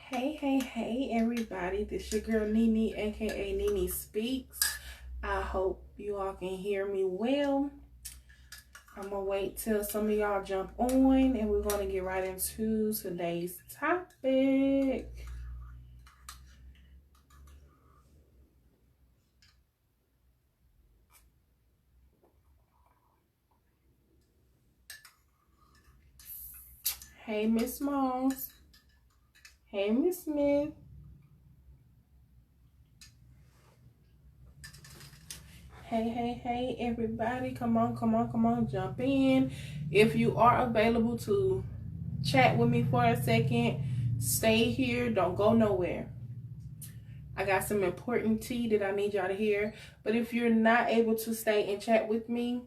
Hey, everybody. This your girl, Nene, aka Nene Speaks. I hope you all can hear me well. I'm going to wait till some of y'all jump on, and we're going to get right into today's topic. Hey, Miss Moss. Hey, Miss Smith. Hey, everybody. Come on, jump in. If you are available to chat with me for a second, stay here. Don't go nowhere. I got some important tea that I need y'all to hear. But if you're not able to stay and chat with me,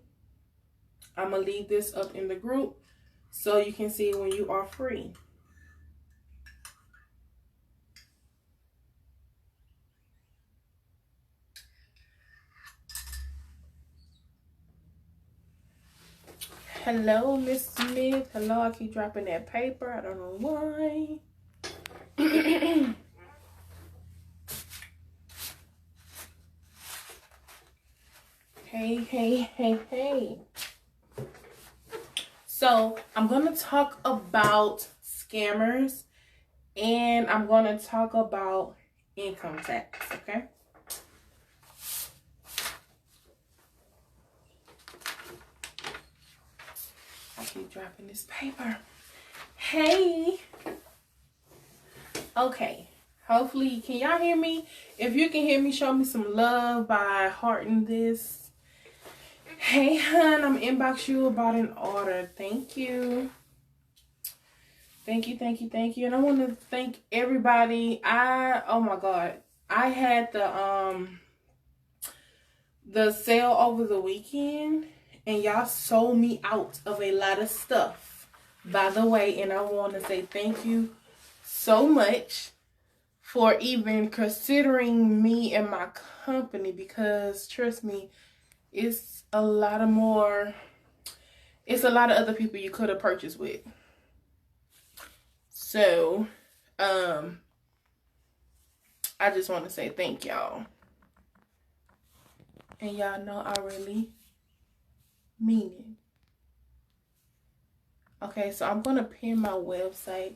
I'm going to leave this up in the group so you can see when you are free. Hello, Miss Smith. Hello, I keep dropping that paper. I don't know why. Hey. So, I'm going to talk about scammers, and I'm going to talk about income tax, okay? I keep dropping this paper. Hey. Okay. Hopefully, can y'all hear me? If you can hear me, show me some love by hearting this. Hey, hun, I'm inbox you about an order. Thank you. Thank you. And I want to thank everybody. Oh my God. I had the sale over the weekend, and y'all sold me out of a lot of stuff, by the way, and I want to say thank you so much for even considering me and my company, because trust me, it's a lot of other people you could have purchased with. So, I just want to say thank y'all. And y'all know I really mean it. Okay, so I'm going to pin my website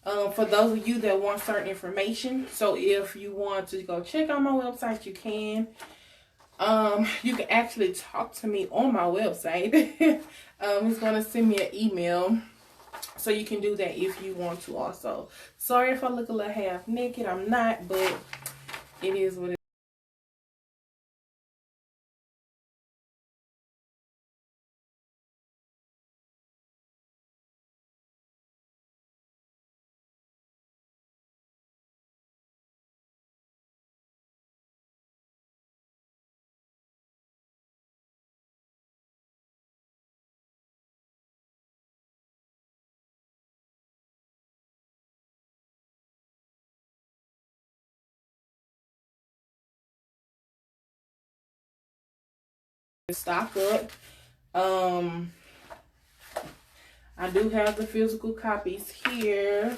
for those of you that want certain information. So if you want to go check out my website, you can. You can actually talk to me on my website. It's going to send me an email. So you can do that if you want to also. Sorry if I look a little half naked. I'm not, but it is what it is. Stock up. I do have the physical copies here,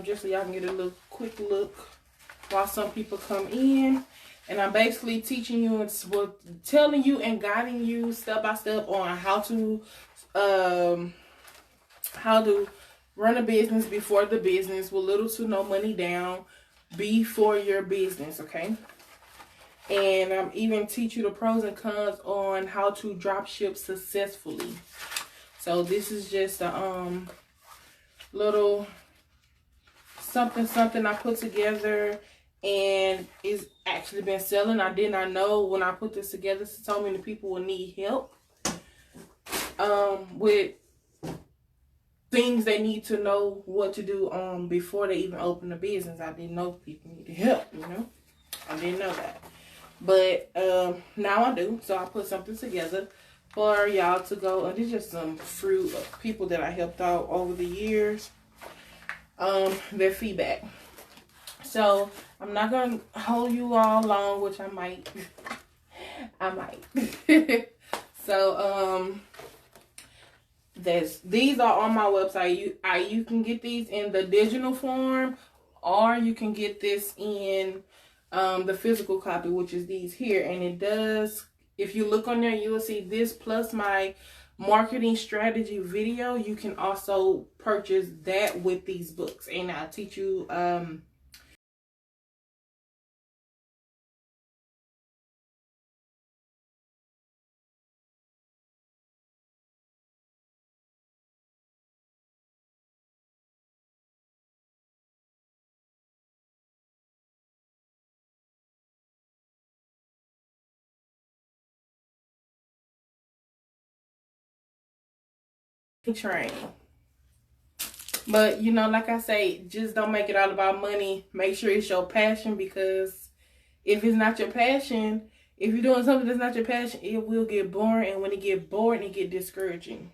just so y'all can get a little quick look while some people come in. And I'm basically teaching you and telling you and guiding you step by step on how to run a business before the business with little to no money down before your business, okay? And I'm even teach you the pros and cons on how to drop ship successfully. So this is just a little something I put together, and it's actually been selling. I did not know when I put this together, so many people will need help with things they need to know what to do before they even open a business. I didn't know people needed help, you know. I didn't know that. But now I do. So I put something together for y'all to go. And it's just some fruit of people that I helped out over the years. Their feedback. So I'm not going to hold you all long, which I might. So these are on my website. You can get these in the digital form, or you can get this in the physical copy, which is these here. And it does, if you look on there, you will see this plus my marketing strategy video. You can also purchase that with these books, and I'll teach you training. But, you know, like I say, just don't make it all about money. Make sure it's your passion, because if it's not your passion, if you're doing something that's not your passion, it will get boring. And when it get boring, it get discouraging.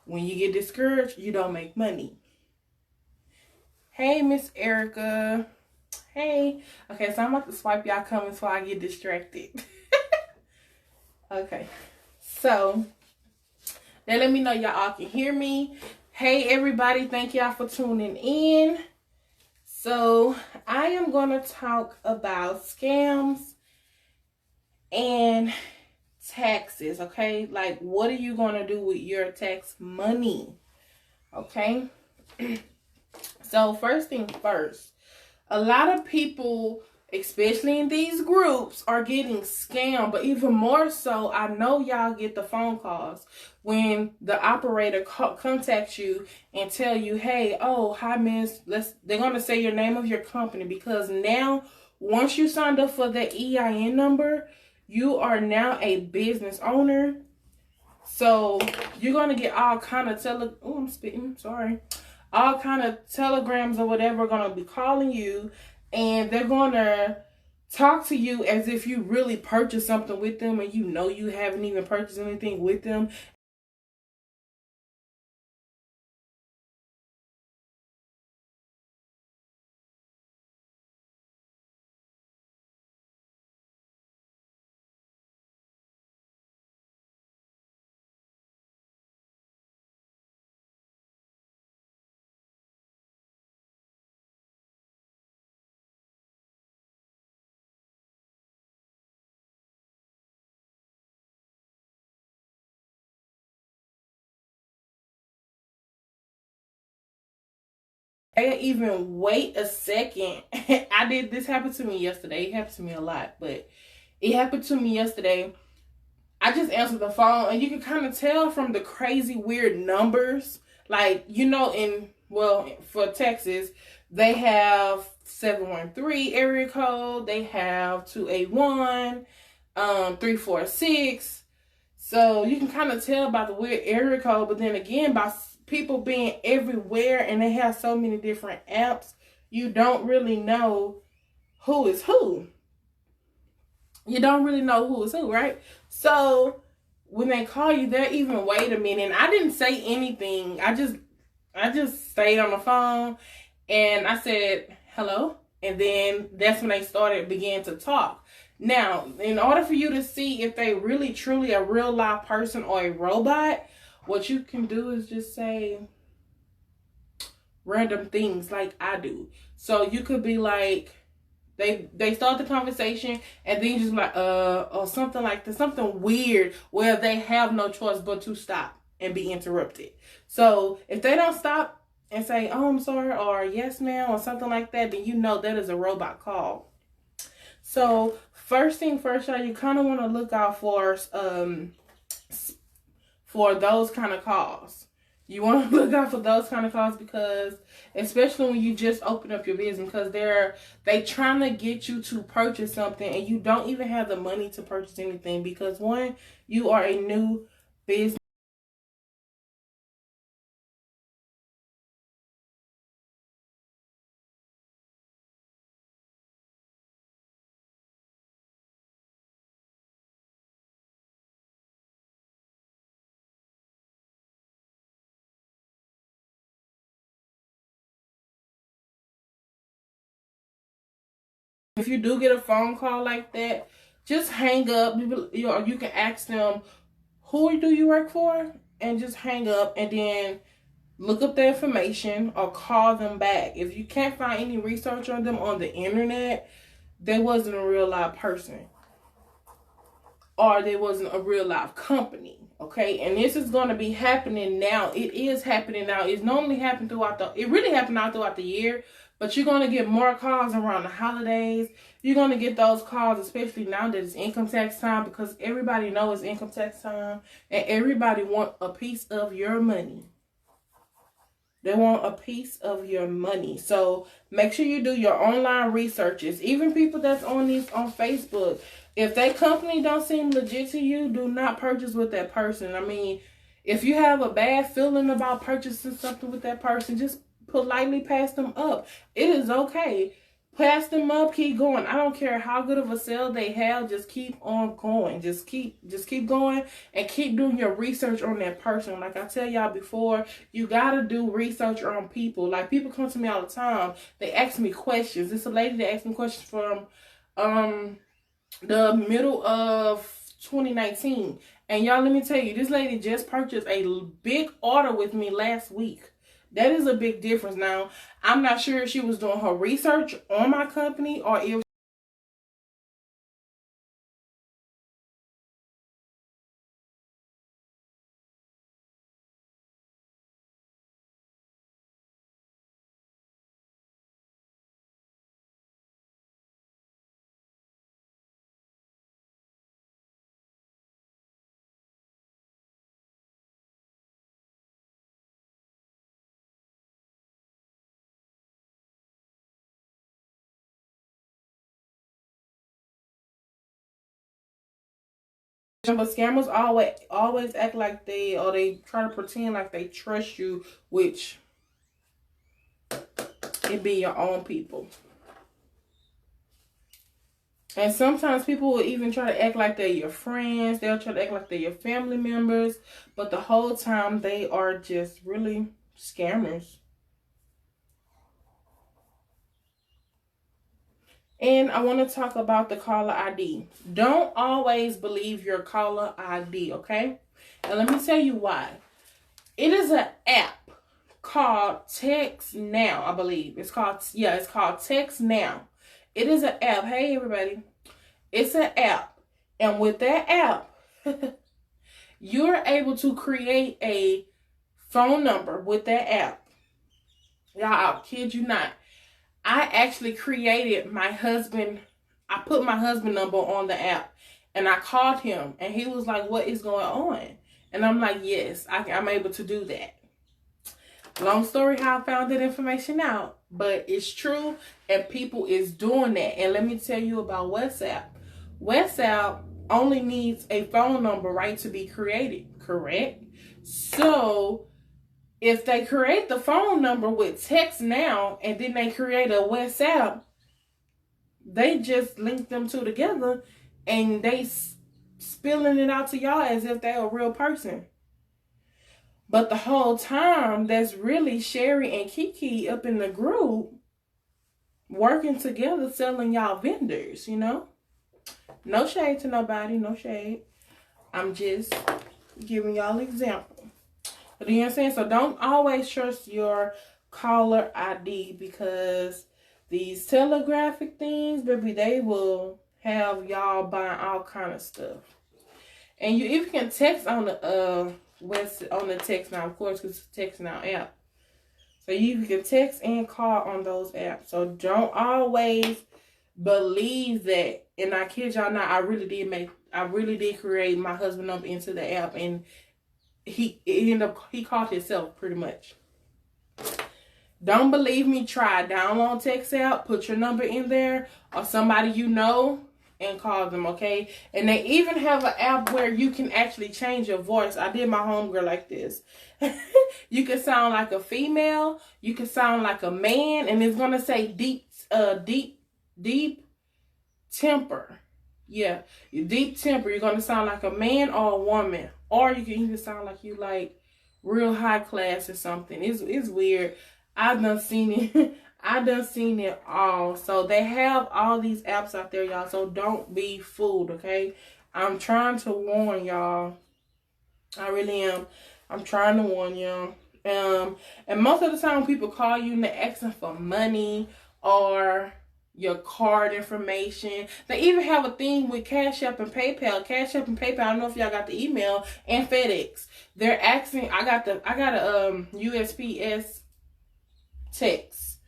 When you get discouraged, you don't make money. Hey, Miss Erica. Hey. Okay, so I'm about to swipe y'all comments before I get distracted. Okay. So, now let me know y'all all can hear me. Hey, everybody. Thank y'all for tuning in. So, I am going to talk about scams and taxes, okay? Like, what are you going to do with your tax money, okay? So, first thing first, a lot of people, especially in these groups, are getting scammed. But even more so, I know y'all get the phone calls when the operator contacts you and tell you, hey, oh, hi, miss. They're going to say your name of your company, because now, once you signed up for the EIN number, you are now a business owner. So you're going to get all kind of all kind of telegrams or whatever going to be calling you, and they're going to talk to you as if you really purchased something with them, and you know you haven't even purchased anything with them. Even wait a second. This happened to me yesterday. It happened to me a lot, but it happened to me yesterday. I just answered the phone, and you can kind of tell from the crazy weird numbers. Like, you know, for Texas, they have 713 area code. They have 281, 346. So you can kind of tell by the weird area code, but then again, by people being everywhere and they have so many different apps, you don't really know who is who. You don't really know who is who, right? So when they call you, they're even wait a minute. I didn't say anything. I just stayed on the phone and I said hello, and then that's when they began to talk. Now, in order for you to see if they really truly a real live person or a robot, what you can do is just say random things like I do. So you could be like, they start the conversation, and then you just like, or something like that, something weird where they have no choice but to stop and be interrupted. So if they don't stop and say, oh, I'm sorry, or yes, ma'am, or something like that, then you know that is a robot call. So first thing first, y'all, you kind of want to look out for those kind of calls. You want to look out for those kind of calls, because especially when you just open up your business, because they trying to get you to purchase something and you don't even have the money to purchase anything, because one, you are a new business. If you do get a phone call like that, just hang up. You can ask them, who do you work for? And just hang up, and then look up the information or call them back. If you can't find any research on them on the internet, they wasn't a real live person, or they wasn't a real live company. Okay, and this is going to be happening now. It is happening now. It's normally happened it really happened out throughout the year, but you're going to get more calls around the holidays. You're going to get those calls, especially now that it's income tax time, because everybody knows it's income tax time, and everybody want a piece of your money. They want a piece of your money. So make sure you do your online researches. Even people that's on Facebook, if that company don't seem legit to you, do not purchase with that person. I mean, if you have a bad feeling about purchasing something with that person, just politely pass them up. It is okay. Pass them up, keep going. I don't care how good of a sale they have, just keep on going. Just keep going and keep doing your research on that person. Like I tell y'all before, you gotta do research on people. Like, people come to me all the time, they ask me questions. There's a lady that asked me questions from the middle of 2019. And y'all, let me tell you, this lady just purchased a big order with me last week. That is a big difference. Now, I'm not sure if she was doing her research on my company or if but scammers always act like they try to pretend like they trust you, which it be your own people. And sometimes people will even try to act like they're your friends. They'll try to act like they're your family members, but the whole time they are just really scammers. And I want to talk about the caller ID. Don't always believe your caller ID, okay? And let me tell you why. It is an app called Text Now, I believe. It's called Text Now. It is an app. Hey, everybody. It's an app. And with that app, you're able to create a phone number with that app. Y'all, I kid you not. I actually created my husband. I put my husband number on the app, and I called him, and he was like, "What is going on?" And I'm like, "Yes, I'm able to do that." Long story how I found that information out, but it's true, and people is doing that. And let me tell you about WhatsApp. WhatsApp only needs a phone number, right, to be created, correct? So if they create the phone number with Text Now and then they create a WhatsApp, they just link them two together and they spilling it out to y'all as if they're a real person. But the whole time, that's really Sherry and Kiki up in the group working together selling y'all vendors, you know? No shade to nobody, no shade. I'm just giving y'all example. But you know what I'm saying? So don't always trust your caller ID, because these telegraphic things, baby, they will have y'all buying all kind of stuff. And you even can text on the Text Now, of course, because it's a Text Now app. So you can text and call on those apps. So don't always believe that. And I kid y'all not, I really did create my husband number into the app, and he called himself pretty much. Don't believe me? Try download Text app, put your number in there or somebody you know, and call them, okay? And they even have an app where you can actually change your voice. I did my homegirl like this. You can sound like a female, you can sound like a man, and it's gonna say deep temper. Yeah, deep temper. You're gonna sound like a man or a woman, or you can even sound like you like real high class or something. It's weird. I've done seen it. I done seen it all. So they have all these apps out there, y'all. So don't be fooled, okay? I'm trying to warn y'all. I really am. I'm trying to warn y'all. And most of the time, people call you and they're asking for money or your card information. They even have a thing with Cash App and PayPal. Cash App and PayPal. I don't know if y'all got the email, and FedEx. They're asking. I got a USPS text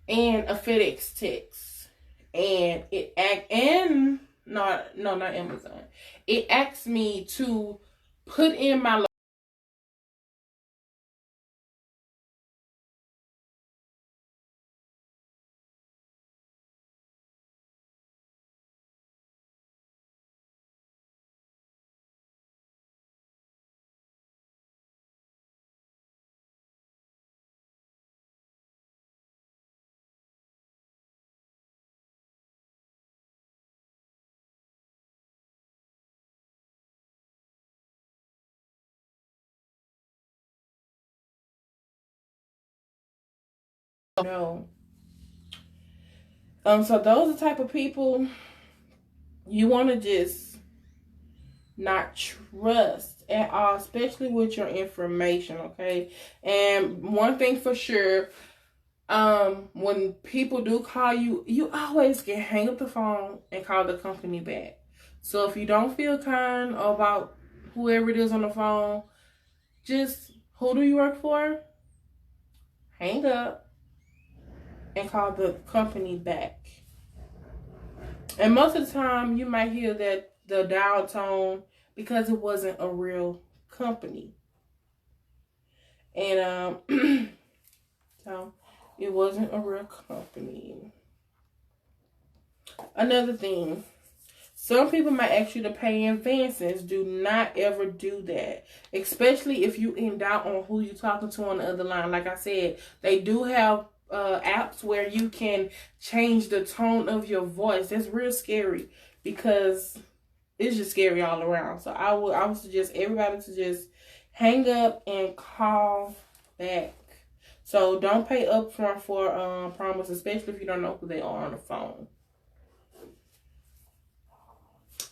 and a FedEx text, and not Amazon. It asked me to put in my no. So those are the type of people you want to just not trust at all, especially with your information, okay? And one thing for sure, when people do call you, you always can hang up the phone and call the company back. So if you don't feel kind about whoever it is on the phone, just who do you work for? Hang up and call the company back. And most of the time, you might hear that the dial tone because it wasn't a real company. And so it wasn't a real company. Another thing, some people might ask you to pay in advances. Do not ever do that, especially if you in doubt on who you're talking to on the other line. Like I said, they do have apps where you can change the tone of your voice. That's real scary because it's just scary all around. So I would suggest everybody to just hang up and call back. So don't pay upfront for promise, especially if you don't know who they are on the phone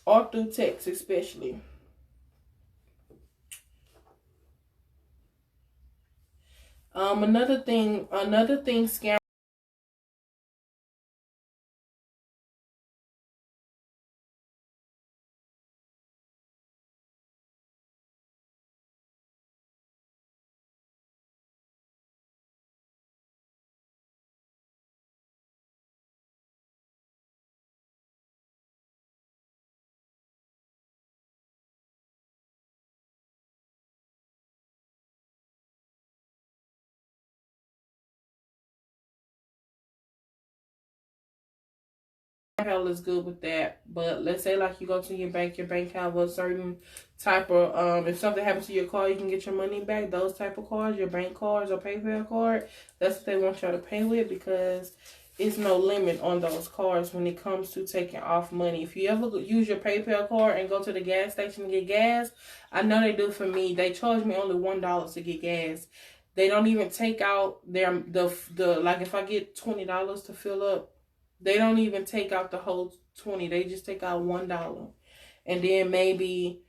or through text, especially. Another thing, scam. PayPal is good with that, but let's say like you go to your bank have a certain type of if something happens to your card, you can get your money back. Those type of cards, your bank cards or PayPal card, that's what they want y'all to pay with because it's no limit on those cards when it comes to taking off money. If you ever use your PayPal card and go to the gas station to get gas, I know they do for me. They charge me only $1 to get gas. They don't even take out the like if I get $20 to fill up. They don't even take out the whole 20. They just take out $1. And then maybe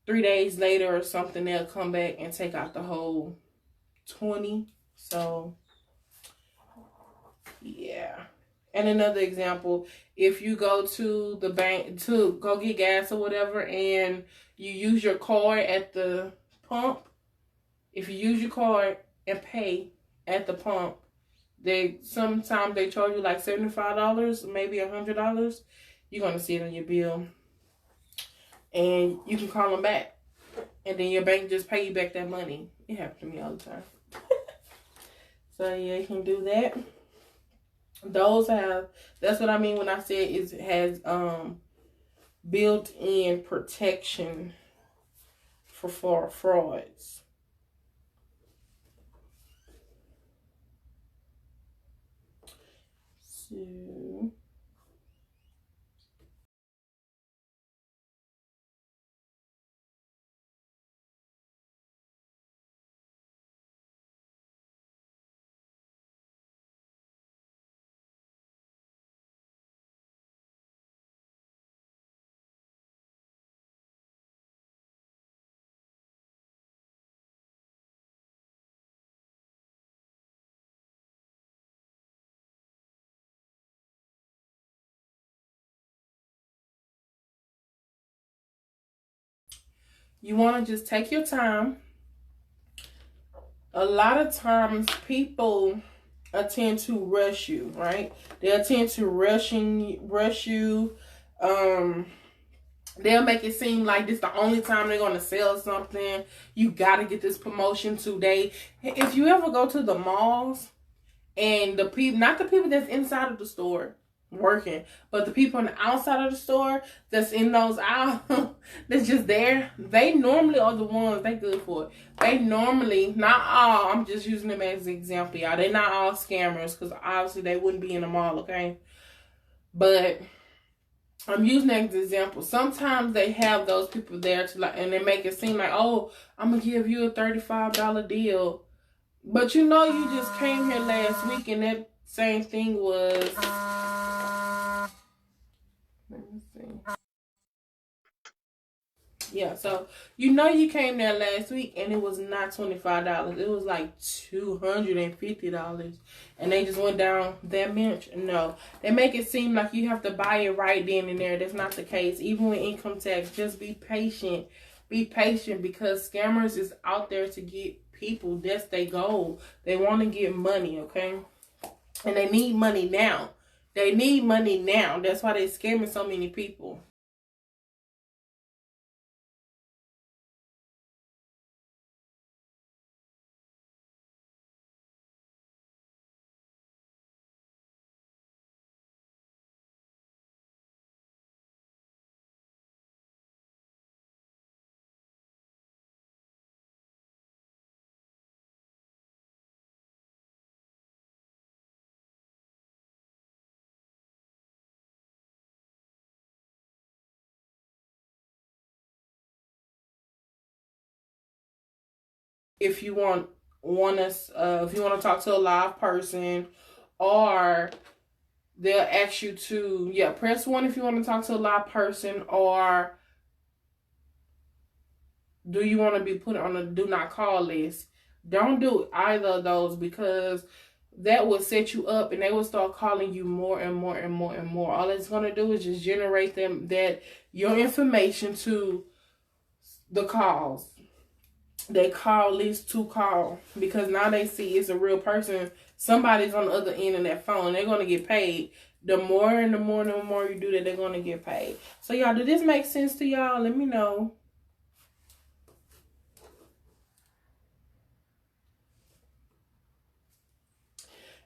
3 days later or something, they'll come back and take out the whole 20. So, yeah. And another example, if you go to the bank to go get gas or whatever and you use your card at the pump, if you use your card and pay at the pump, sometimes they charge you like $75, maybe $100. You're gonna see it on your bill, and you can call them back, and then your bank just pay you back that money. It happens to me all the time. So yeah, you can do that. That's what I mean when I said it has built-in protection for frauds. So You want to just take your time. A lot of times people tend to rush you, right? They'll tend to rush you. They'll make it seem like this the only time they're going to sell something. You got to get this promotion today. If you ever go to the malls and the people, not the people that's inside of the store working, but the people on the outside of the store that's in those aisles that's just there, they normally are the ones they good for it. They normally, not all, I'm just using them as an example, y'all. They're not all scammers, because obviously they wouldn't be in the mall, okay? But I'm using that as an example. Sometimes they have those people there to like, and they make it seem like, oh, I'm gonna give you a $35 deal. But you know, you just came here last week and that same thing was, let me see. Yeah, so you know you came there last week and it was not $25. It was like $250. And they just went down that much. No. They make it seem like you have to buy it right then and there. That's not the case. Even with income tax, just be patient. Be patient, because scammers is out there to get people. That's their goal. They want to get money, okay? And they need money now. They need money now. That's why they're scamming so many people. If you want us, if you want to talk to a live person, or they'll ask you to, yeah, press 1 if you want to talk to a live person, or do you want to be put on a do not call list? Don't do either of those, because that will set you up and they will start calling you more and more and more and more. All it's going to do is just generate your information to the calls. They call list to call, because now they see it's a real person. Somebody's on the other end of that phone. They're going to get paid. The more and the more and the more you do that, they're going to get paid. So, y'all, did this make sense to y'all? Let me know.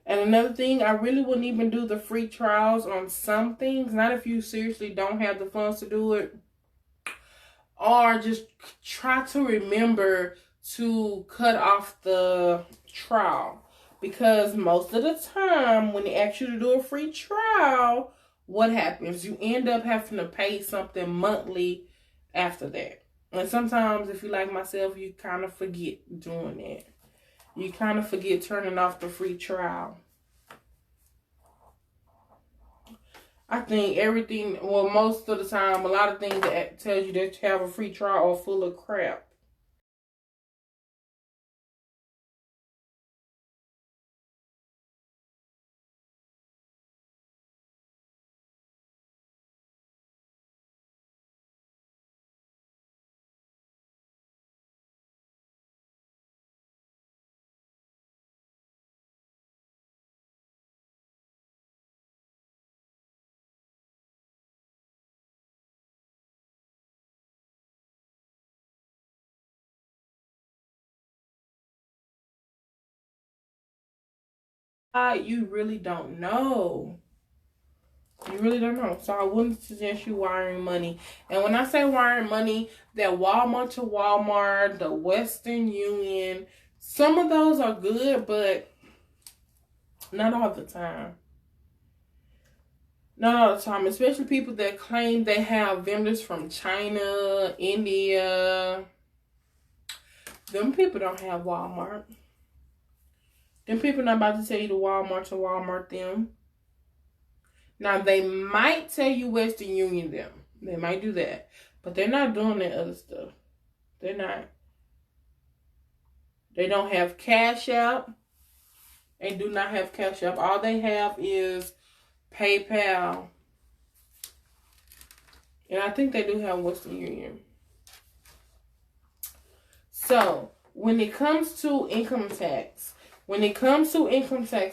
And another thing, I really wouldn't even do the free trials on some things. Not if you seriously don't have the funds to do it. Or just try to remember to cut off the trial. Because most of the time, when they ask you to do a free trial, what happens? You end up having to pay something monthly after that. And sometimes, if you like myself, you kind of forget doing that. You kind of forget turning off the free trial. I think everything, well, most of the time, a lot of things that tells you that you have a free trial are full of crap. You really don't know. You really don't know. So I wouldn't suggest you wiring money. And when I say wiring money, that Walmart to Walmart, the Western Union, some of those are good, but not all the time. Not all the time. Especially people that claim they have vendors from China, India. Them people don't have Walmart. Them people not about to tell you to Walmart them. Now, they might tell you Western Union them. They might do that. But they're not doing that other stuff. They're not. They don't have Cash App. They do not have Cash App. All they have is PayPal. And I think they do have Western Union. So when it comes to income tax,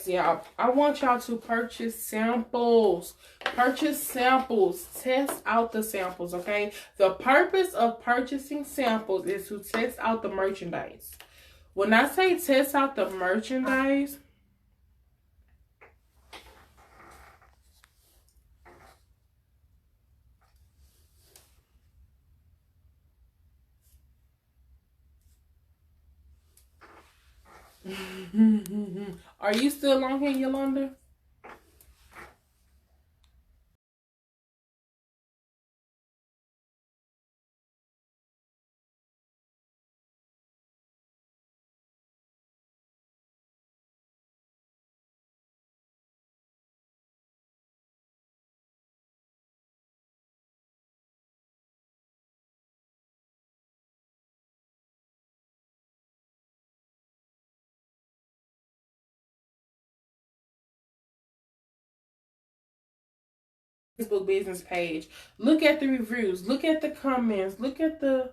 y'all, I want y'all to purchase samples. Purchase samples. Test out the samples, okay? The purpose of purchasing samples is to test out the merchandise. When I say test out the merchandise, are you still on here, Yolanda? Facebook business page. Look at the reviews. Look at the comments. Look at the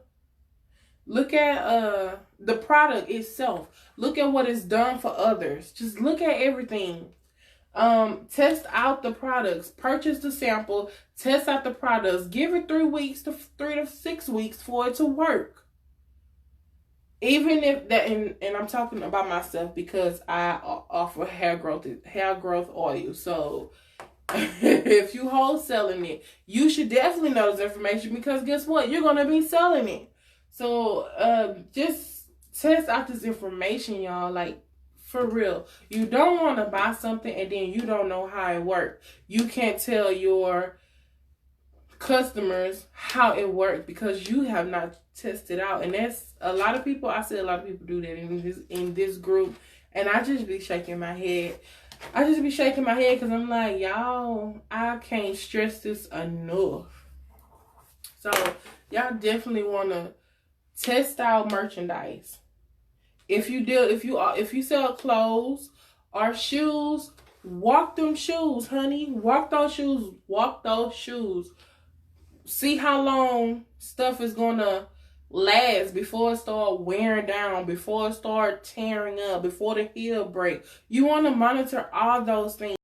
product itself. Look at what it's done for others. Just look at everything. Test out the products. Purchase the sample. Test out the products. Give it 3 to 6 weeks for it to work. Even if that, and I'm talking about myself because I offer hair growth oil. So if you wholesaling it, you should definitely know this information because guess what? You're gonna be selling it. So just test out this information, y'all. Like for real. You don't want to buy something and then you don't know how it works. You can't tell your customers how it works because you have not tested out. And that's a lot of people. I see a lot of people do that in this group, and I just be shaking my head. Because I'm like, y'all, I can't stress this enough. So y'all definitely want to test out merchandise. If you sell clothes or shoes, walk them shoes, honey. Walk those shoes. See how long stuff is gonna last before it start wearing down, before it start tearing up, before the heel break. You want to monitor all those things.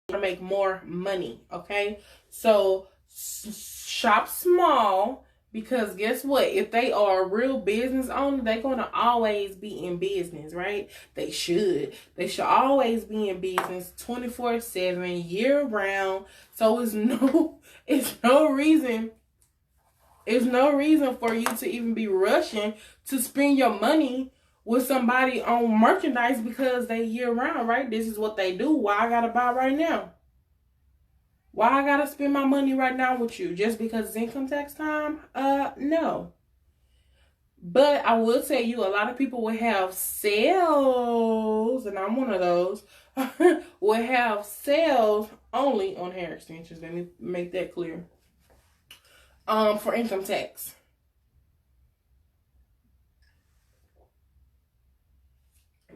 To make more money, okay? So shop small because guess what? If they are a real business owner, they're gonna always be in business, right? They should. They should always be in business 24/7, year round. So it's no reason. It's no reason for you to even be rushing to spend your money with somebody on merchandise because they year round, right? This is what they do. Why I gotta buy right now? Why I gotta spend my money right now with you? Just because it's income tax time? No. But I will tell you, a lot of people will have sales, and I'm one of those, will have sales only on hair extensions. Let me make that clear. For income tax.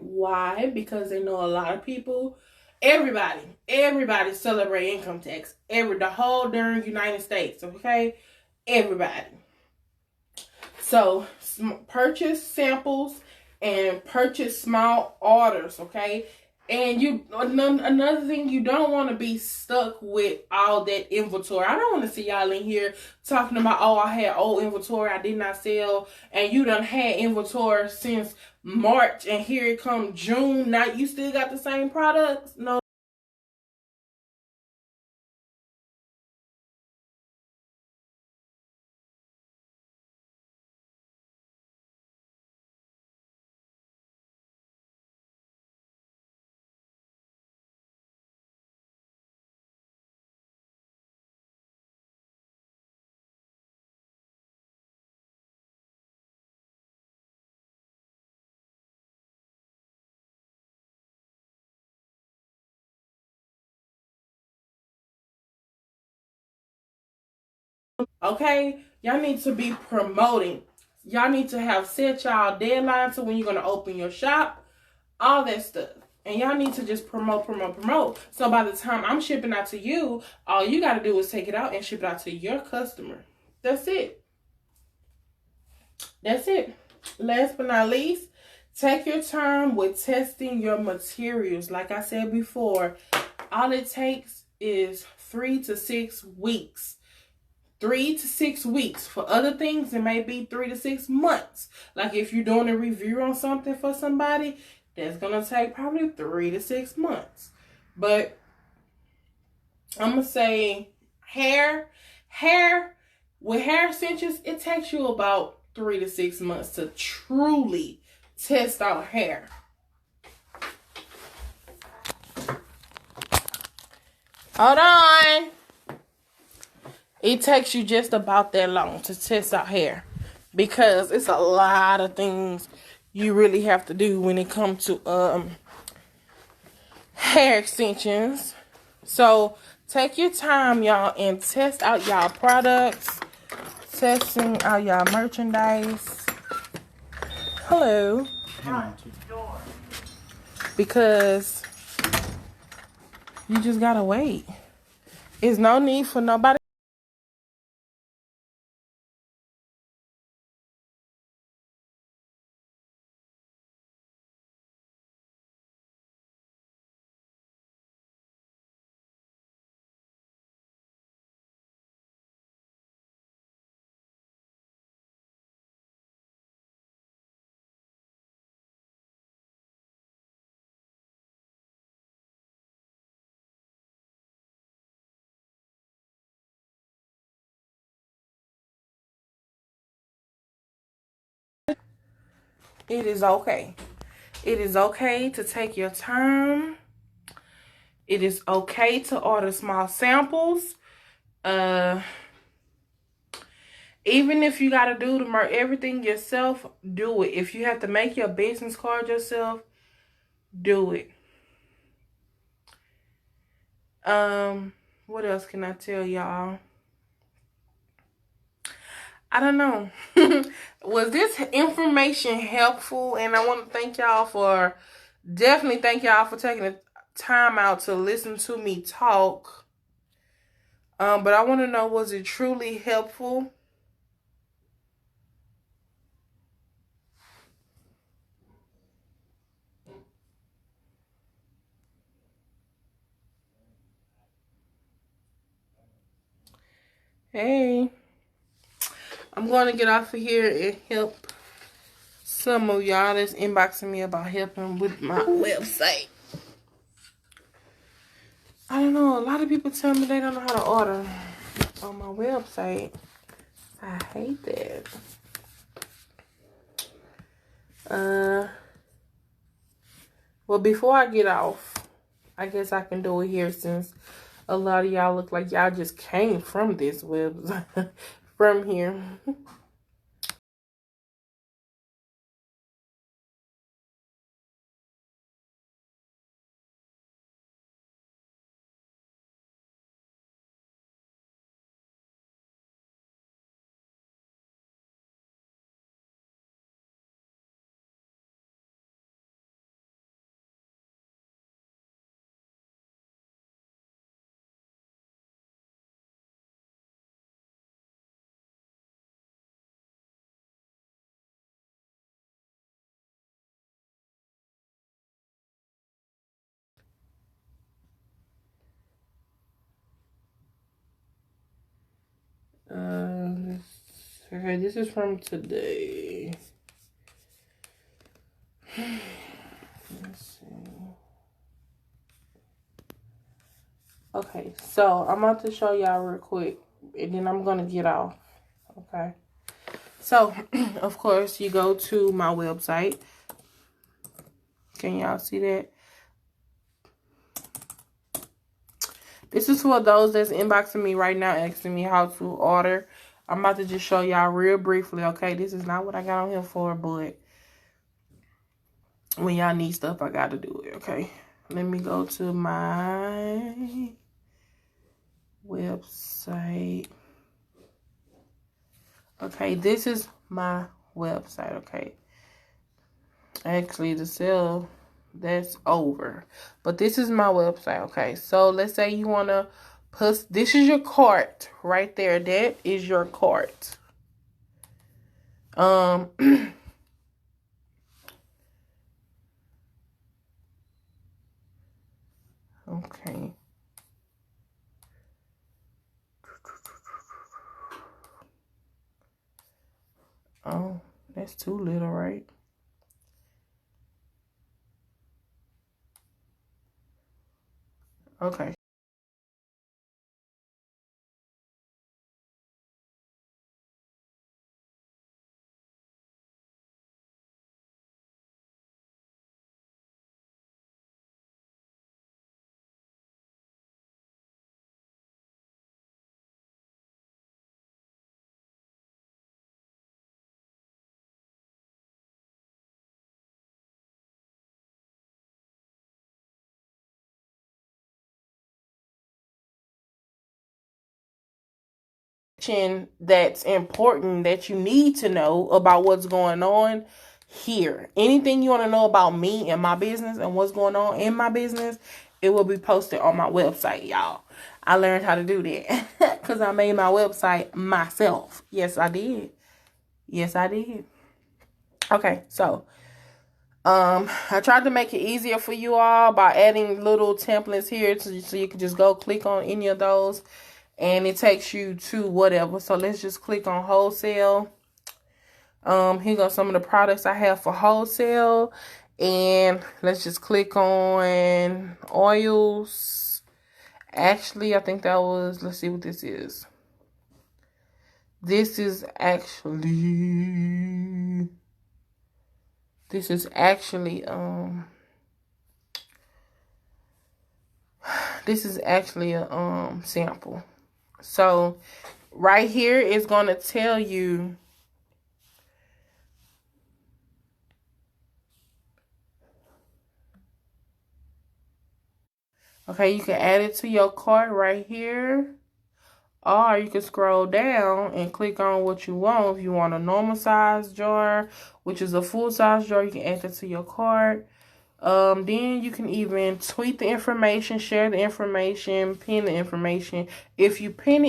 Why? Because they know a lot of people, everybody celebrate income tax. The whole darn United States, okay? Everybody. So purchase samples and purchase small orders, okay? And another thing, you don't want to be stuck with all that inventory. I don't want to see y'all in here talking about, oh, I had old inventory I did not sell, and you done had inventory since March, and here it come June. Now you still got the same products? No. Okay? Y'all need to be promoting. Y'all need to have set y'all deadlines to when you're going to open your shop. All that stuff. And y'all need to just promote. So by the time I'm shipping out to you, all you got to do is take it out and ship it out to your customer. That's it. That's it. Last but not least, take your time with testing your materials. Like I said before, all it takes is 3 to 6 weeks. 3 to 6 weeks. For other things, it may be 3 to 6 months. Like if you're doing a review on something for somebody, that's going to take probably 3 to 6 months. But I'm going to say hair, with hair extensions, it takes you about 3 to 6 months to truly test out hair. Hold on. It takes you just about that long to test out hair, because it's a lot of things you really have to do when it comes to hair extensions. So take your time, y'all, and test out y'all products, testing out y'all merchandise. Hello. Because you just gotta wait. There's no need for nobody. It is okay. It is okay to take your time. It is okay to order small samples. Even if you gotta do everything yourself, do it. If you have to make your business card yourself, do it. What else can I tell y'all? I don't know. Was this information helpful? And I want to thank y'all for taking the time out to listen to me talk. But I want to know, was it truly helpful? Hey, I'm going to get off of here and help some of y'all that's inboxing me about helping with my website. I don't know. A lot of people tell me they don't know how to order on my website. I hate that. Well, before I get off, I guess I can do it here, since a lot of y'all look like y'all just came from this website, from here. Okay, this is from today. Let's see. Okay, so I'm about to show y'all real quick, and then I'm gonna get off. Okay. So, of course, you go to my website. Can y'all see that? This is for those that's inboxing me right now, asking me how to order. I'm about to just show y'all real briefly, okay? This is not what I got on here for, but when y'all need stuff, I got to do it, okay? Let me go to my website. Okay, this is my website. Okay, actually the sale, that's over, but this is my website. Okay, so let's say you want to put, this is your cart right there. That is your cart. Okay. Oh, that's too little, right? Okay. That's important that you need to know about what's going on here. Anything you want to know about me and my business and what's going on in my business, it will be posted on my website, y'all. I learned how to do that because I made my website myself. Yes, I did. Yes, I did. Okay, so I tried to make it easier for you all by adding little templates here so you can just go click on any of those and it takes you to whatever. So let's just click on wholesale. Here go some of the products I have for wholesale, and let's just click on oils. Actually, I think that was, let's see what this is. This is actually a sample. So right here is going to tell you, okay, you can add it to your cart right here. Or you can scroll down and click on what you want. If you want a normal size jar, which is a full size jar, you can add that to your cart. Then you can even tweet the information, share the information, pin the information. If you pin it,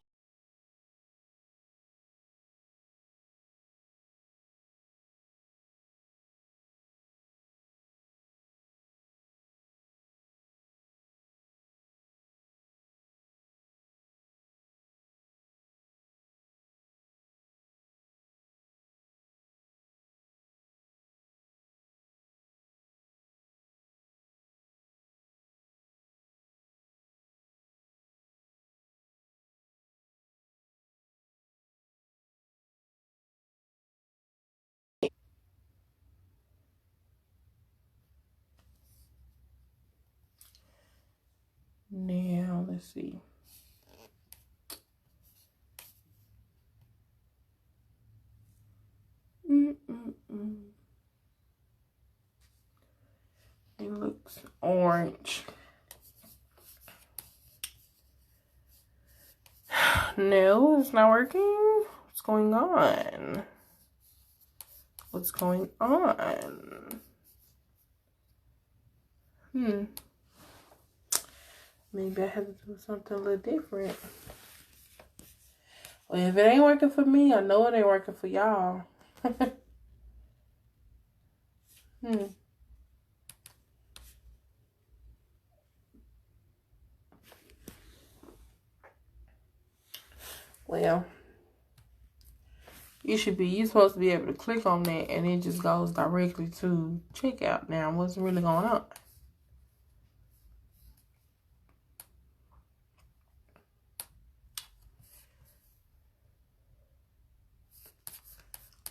now let's see. It looks orange. No, it's not working. What's going on? What's going on? Maybe I have to do something a little different. Well, if it ain't working for me, I know it ain't working for y'all. Well, you're supposed to be able to click on that and it just goes directly to checkout. Now, what's really going on?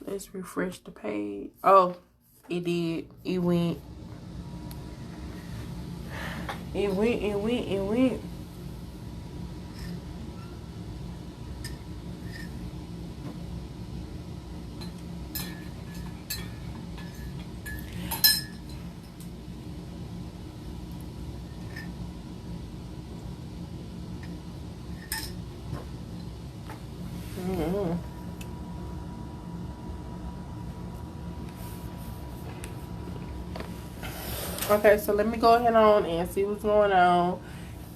Let's refresh the page. Oh, it did. It went. It went. Okay, so let me go ahead on and see what's going on.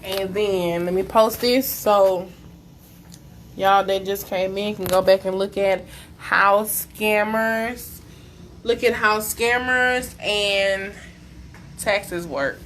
And then let me post this so y'all that just came in can go back and look at how scammers and taxes work.